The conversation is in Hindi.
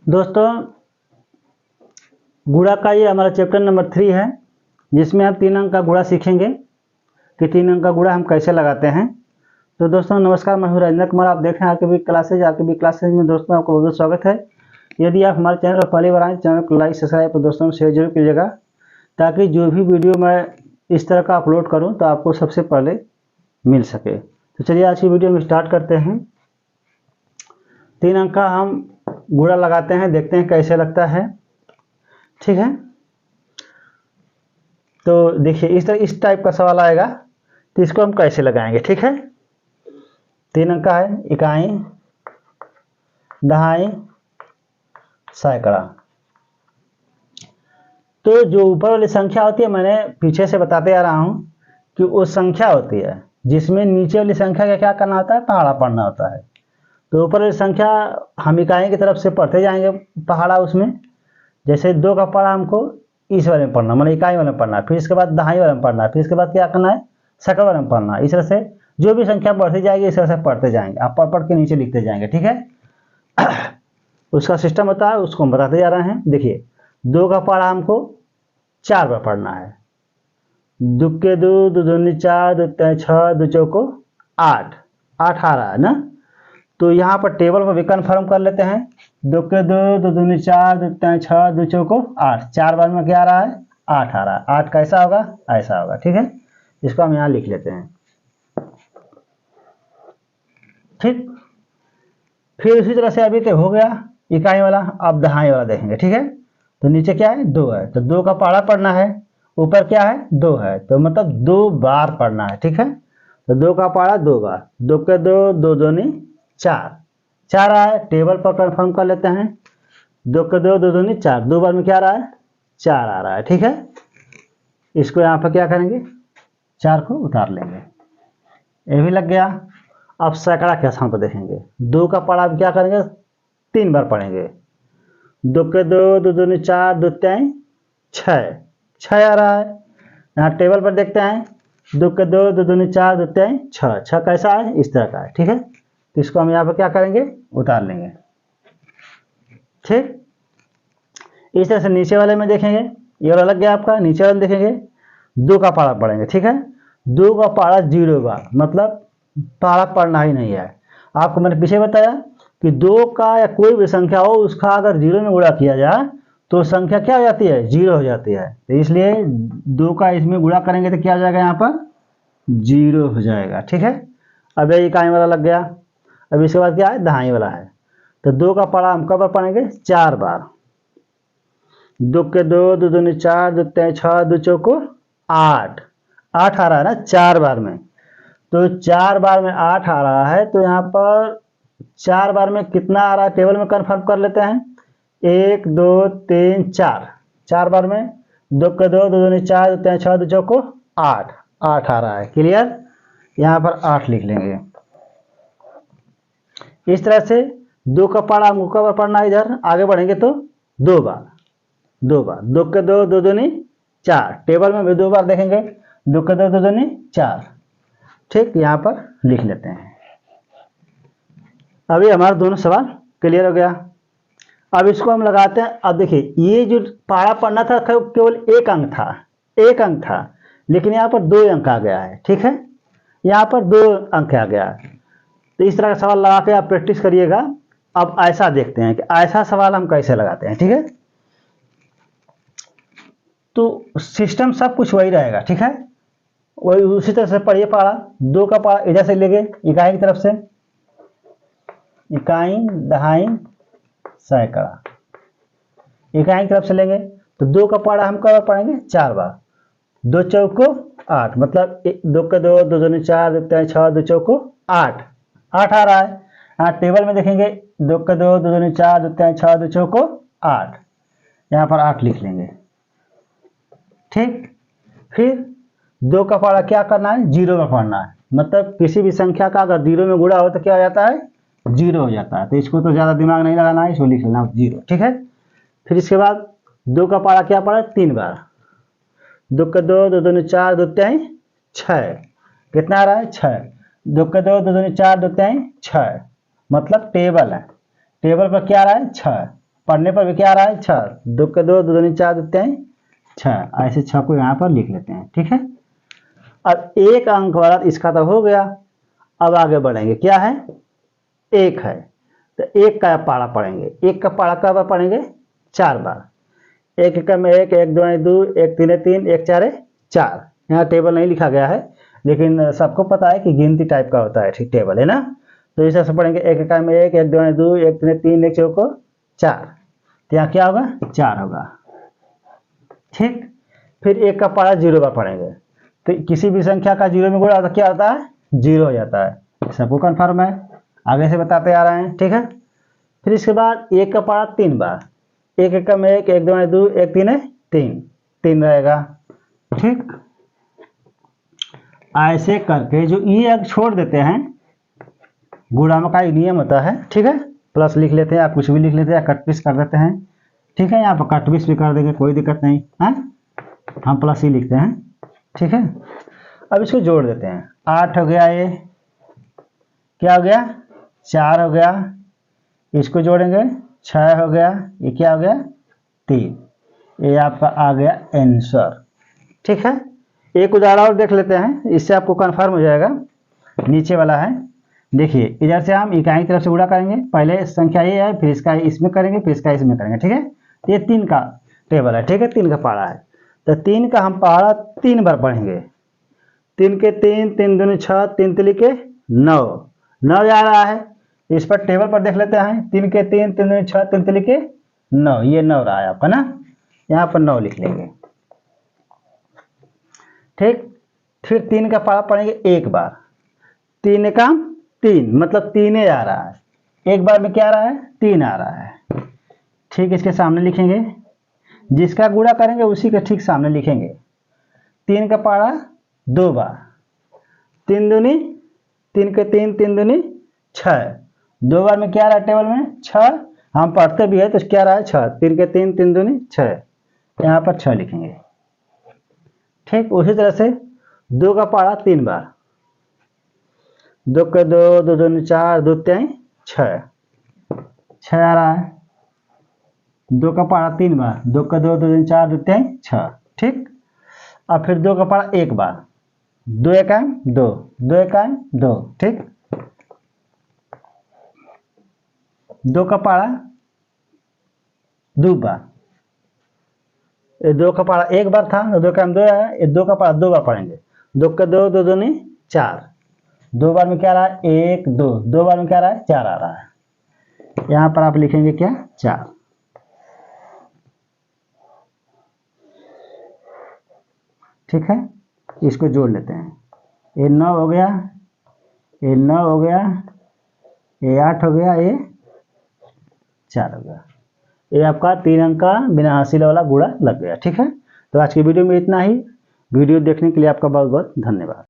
दोस्तों, गुणा का ये हमारा चैप्टर नंबर 3 है, जिसमें हम 3 अंक का गुणा सीखेंगे कि 3 अंक का गुणा हम कैसे लगाते हैं। तो दोस्तों नमस्कार, मैं हूं राजेंद्र कुमार। आप देख रहे हैं आरकेबी क्लासेज में। दोस्तों आपको बहुत स्वागत है। यदि आप हमारे चैनल पर पहली बार आए, चैनल को लाइक सब्सक्राइब और दोस्तों में शेयर जरूर कीजिएगा, ताकि जो भी वीडियो मैं इस तरह का अपलोड करूँ तो आपको सबसे पहले मिल सके। तो चलिए आज की वीडियो में स्टार्ट करते हैं। 3 अंक का हम गुणा लगाते हैं, देखते हैं कैसे लगता है। ठीक है, तो देखिए इस टाइप का सवाल आएगा, तो इसको हम कैसे लगाएंगे। ठीक है, 3 अंक का है, इकाई, दहाई, सैकड़ा। तो जो ऊपर वाली संख्या होती है, मैंने पीछे से बताते आ रहा हूँ कि वो संख्या होती है जिसमें नीचे वाली संख्या का क्या करना होता है, पहाड़ा पढ़ना होता है। तो ऊपर वाली संख्या हम इकाई की तरफ से पढ़ते जाएंगे पहाड़ा, उसमें जैसे 2 का पहाड़ा हमको इस वाले में पढ़ना, मतलब इकाई वाले में पढ़ना है, फिर इसके बाद दहाई वाले में पढ़ना है, फिर इसके बाद क्या करना है, सैकड़ा वाले में पढ़ना है। इस तरह से जो भी संख्या बढ़ती जाएगी इस तरह से पढ़ते जाएंगे, आप पढ़ के नीचे लिखते जाएंगे। ठीक है, उसका सिस्टम होता है, उसको हम बताते जा रहे हैं। देखिए 2 का पहाड़ा हमको 4 बार पढ़ना है। 2 के 2, 2 दूनी 4, 2 तिया 6, 2 चौको 8, 8 आ रहा है ना। तो यहाँ पर टेबल पर भी कन्फर्म कर लेते हैं। 2 के 2, 2 दूनी 4, 2 तिया 6, 2 चौको 8, 4 बार में क्या आ रहा है, 8 आ रहा है। 8 कैसा होगा, ऐसा होगा। ठीक है, इसको हम यहाँ लिख लेते हैं। ठीक, फिर उसी तरह से अभी तो हो गया इकाई वाला, अब दहाई वाला देखेंगे। ठीक है, तो नीचे क्या है, 2 है, तो 2 का पहाड़ा पढ़ना है, ऊपर क्या है, 2 है, तो मतलब 2 बार पढ़ना है। ठीक है, तो 2 का पहाड़ा 2 बार। 2 के 2, 2 दूनी 4, 4 आ है, टेबल पर कंफर्म कर लेते हैं। 2 के 2, 2 दूनी 4, 2 बार में क्या आ रहा है, 4 आ रहा है। ठीक है, इसको यहाँ पर क्या करेंगे, 4 को उतार लेंगे, ये भी लग गया। अब सैकड़ा के स्थान पर देखेंगे। 2 का पहाड़ा क्या करेंगे, 3 बार पढ़ेंगे। 2 के 2, 2 दूनी 4, 2 तिया 6, 6 आ रहा है। यहाँ टेबल पर देखते हैं। 2 के 2, 2 दूनी 4, 2 तिया 6, 6 कैसा है, इस तरह का है। ठीक है, तो इसको हम यहाँ पर क्या करेंगे, उतार लेंगे। ठीक, इस तरह से नीचे वाले में देखेंगे, ये वाला लग गया आपका। नीचे वाले में देखेंगे, 2 का पहाड़ा पढ़ेंगे। ठीक है, 2 का पहाड़ा 0 बार, मतलब पहाड़ा पढ़ना ही नहीं है। आपको मैंने पीछे बताया कि 2 का या कोई भी संख्या हो, उसका अगर 0 में गुणा किया जाए तो संख्या क्या हो जाती है, 0 हो जाती है। तो इसलिए 2 का इसमें गुणा करेंगे तो क्या हो जाएगा, यहाँ पर 0 हो जाएगा। ठीक है, अब ये इकाई वाला लग गया। अब इसके बाद क्या है, दहाई वाला है। तो 2 का पहाड़ा हम कब पढ़ेंगे, 4 बार। 2 के 2, 2 दूनी 4, 2 तिया 6, 2 चौको 8, 8 आ रहा है ना 4 बार में। तो 4 बार में 8 आ रहा है, तो यहाँ पर 4 बार में कितना आ रहा है, टेबल में कंफर्म कर लेते हैं। 1 2 3 4, 4 बार में 2 के 2, 2 दूनी 4, 2 तिया 6, 2 चौको 8, 8 आ रहा है। क्लियर, यहाँ पर 8 लिख लेंगे। इस तरह से 2 का पहाड़ा हमको कब पढ़ना है, इधर आगे बढ़ेंगे तो 2 बार, 2 बार। 2 के 2, 2 दूनी 4, टेबल में भी 2 बार देखेंगे। 2 के 2, 2 दूनी 4। ठीक, यहाँ पर लिख लेते हैं। अभी हमारा दोनों सवाल क्लियर हो गया। अब इसको हम लगाते हैं। अब देखिए ये जो पहाड़ा पढ़ना था केवल 1 अंक था, 1 अंक था, लेकिन यहाँ पर 2 अंक आ गया है। ठीक है, यहाँ पर 2 अंक आ गया है। तो इस तरह का सवाल लगा के आप प्रैक्टिस करिएगा। अब ऐसा देखते हैं कि ऐसा सवाल हम कैसे लगाते हैं। ठीक है, तो सिस्टम सब कुछ वही रहेगा। ठीक है, वही उसी तरह से पढ़िए पहाड़ा। 2 का पहाड़ा इधर से लेंगे, इकाई की तरफ से, इकाई, दहाई, सैकड़ा, इकाई की तरफ से लेंगे। तो 2 का पहाड़ा हम कब पढ़ेंगे, 4 बार। 2 चौको 8, मतलब 2 के 2, 2 दूनी 4, 2 तिया 6, 2 चौको 8, 8 आ रहा है। यहाँ टेबल में देखेंगे, 2 के 2, 2 दूनी 4, 2 तिया 6, 2 चौको 8, यहाँ पर 8 लिख लेंगे। ठीक, फिर 2 का पहाड़ा क्या करना है, 0 में पढ़ना है, मतलब किसी भी संख्या का अगर 0 में गुणा हो तो क्या हो जाता है, 0 हो जाता है। तो इसको तो ज़्यादा दिमाग नहीं लगाना है, इसको लिख लेना 0। ठीक है, फिर इसके बाद 2 का पहाड़ा क्या पढ़ा, 3 बार। 2 के 2, 2 दूनी 4, 2 तिया 6, कितना आ रहा है, 6। 2 के 2, 2 दूनी 4, 2 तिया 6, मतलब टेबल है, टेबल पर क्या आ रहा है, 6। पढ़ने पर भी क्या आ रहा है 6, 2 के 2, 2 दूनी 4, 2 तिहाई 6, ऐसे 6 को यहाँ पर लिख लेते हैं। ठीक है, अब एक अंक वाला इसका तो हो गया। अब आगे बढ़ेंगे, क्या है 1 है, तो 1 का पारा पढ़ेंगे। 1 का पारा कब बार पढ़ेंगे 4 बार। 1 एकम में 1, 1 2 2, 1 3 3, 1 4 4। यहाँ टेबल नहीं लिखा गया है, लेकिन सबको पता है कि गिनती टाइप का होता है, ठीक टेबल है ना। तो इस तरह से पढ़ेंगे 1 एकम में 1, 1 2 2, 1 3 3, 1 4 4। तो यहाँ क्या होगा 4 होगा। ठीक, फिर 1 का पारा 0 बार पढ़ेंगे। तो किसी भी संख्या का 0 में गुणा तो क्या होता है 0 हो जाता है। सबको कन्फर्म है, आगे से बताते आ रहे हैं। ठीक है, फिर इसके बाद 1 का पारा 3 बार। 1 एकम में 1, 1 2 2, 1 3 3, 3 रहेगा। ठीक, ऐसे करके जो ये अंक छोड़ देते हैं, गुणाओं का एक नियम होता है। ठीक है, प्लस लिख लेते हैं या कुछ भी लिख लेते हैं या कट पीस कर देते हैं। ठीक है, यहाँ पर कट पीस भी कर देंगे, कोई दिक्कत नहीं है, हम प्लस ही लिखते हैं। ठीक है, अब इसको जोड़ देते हैं। 8 हो गया, ये क्या हो गया 4 हो गया, इसको जोड़ेंगे 6 हो गया, ये क्या हो गया 3। ये आपका आ गया आंसर। ठीक है, एक उदाहरण और देख लेते हैं, इससे आपको कंफर्म हो जाएगा। नीचे वाला है, देखिए इधर से हम इकाई की तरफ से गुणा करेंगे। पहले संख्या ये है, फिर इसका इसमें करेंगे, फिर इसका इसमें करेंगे। ठीक है, ये 3 का टेबल है। ठीक है, 3 का पारा है, तो 3 का हम पारा 3 बार पढ़ेंगे। 3 के 3, 3 दूनी 6, 3 तिली के 9, 9 जा रहा है। इस पर टेबल पर देख लेते हैं, 3 के 3, 3 दूनी 6, 3 तिली के 9, ये 9 रहा है आपका ना, यहाँ पर 9 लिख लेंगे। ठीक, फिर 3 का पारा पढ़ेंगे 1 बार। 3 का 3 मतलब 3 आ रहा है, एक बार में क्या आ रहा है 3 आ रहा है। ठीक, इसके सामने लिखेंगे, जिसका गुणा करेंगे उसी के ठीक सामने लिखेंगे। 3 का पारा 2 बार। 3 दूनी 3 के 3, 3 दूनी 6, 2 बार में क्या आ रहा है टेबल में 6, हम पढ़ते भी है तो क्या रहा है 6। 3 के 3, 3 दूनी 6, यहाँ पर 6 लिखेंगे। ठीक, उसी तरह से 2 का पारा 3 बार। 2 के 2, 2 दूनी 4, 2 तिहाई 6, 6 आ रहा है। 2 का पारा 3 बार। 2 के 2, 2 दूनी 4, 2 तिहाई 6। ठीक, अब फिर 2 का पारा 1 बार। 2 एकम 2, 2 एकम 2। ठीक, 2 का पारा 2 बार। ये 2 का पारा 1 बार था, 2 एकम 2 है, ये 2 का पारा 2 बार पढ़ेंगे। 2 के 2, 2 दूनी 4, 2 बार में क्या रहा है 1 2, 2 बार में क्या रहा है 4 आ रहा है। यहाँ पर आप लिखेंगे क्या 4। ठीक है, इसको जोड़ लेते हैं। ये 9 हो गया, ये 9 हो गया, ये 8 हो गया, ये 4 हो गया। ये आपका 3 अंक का बिना हासिल वाला गुणा लग गया। ठीक है, तो आज की वीडियो में इतना ही। वीडियो देखने के लिए आपका बहुत बहुत धन्यवाद।